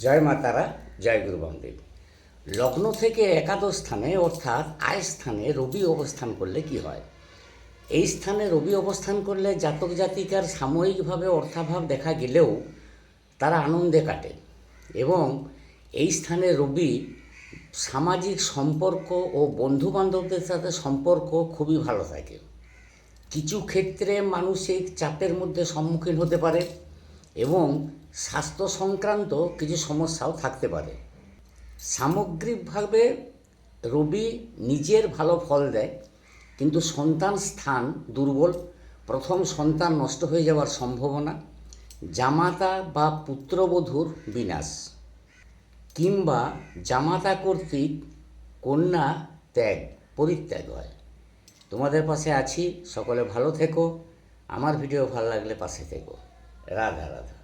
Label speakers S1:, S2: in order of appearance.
S1: জয় মা তারা, জয় গুরু বামদেব। লগ্ন থেকে একাদশ স্থানে অর্থাৎ আয় স্থানে রবি অবস্থান করলে কি হয়? এই স্থানে রবি অবস্থান করলে জাতক জাতিকার সাময়িকভাবে অর্থাভাব দেখা গেলেও তারা আনন্দে কাটে এবং এই স্থানে রবি সামাজিক সম্পর্ক ও বন্ধুবান্ধবদের সাথে সম্পর্ক খুবই ভালো থাকে। কিছু ক্ষেত্রে মানসিক চাপের মধ্যে সম্মুখীন হতে পারে এবং স্বাস্থ্য সংক্রান্ত কিছু সমস্যাও থাকতে পারে। সামগ্রিকভাবে রবি নিজের ভালো ফল দেয়, কিন্তু সন্তান স্থান দুর্বল, প্রথম সন্তান নষ্ট হয়ে যাওয়ার সম্ভাবনা, জামাতা বা পুত্রবধূর বিনাশ, কিংবা জামাতা কর্তৃক কন্যা পরিত্যাগ হয়। তোমাদের পাশে আছি, সকলে ভালো থেকো। আমার ভিডিও ভালো লাগলে পাশে থেকো। রাধা রাধা।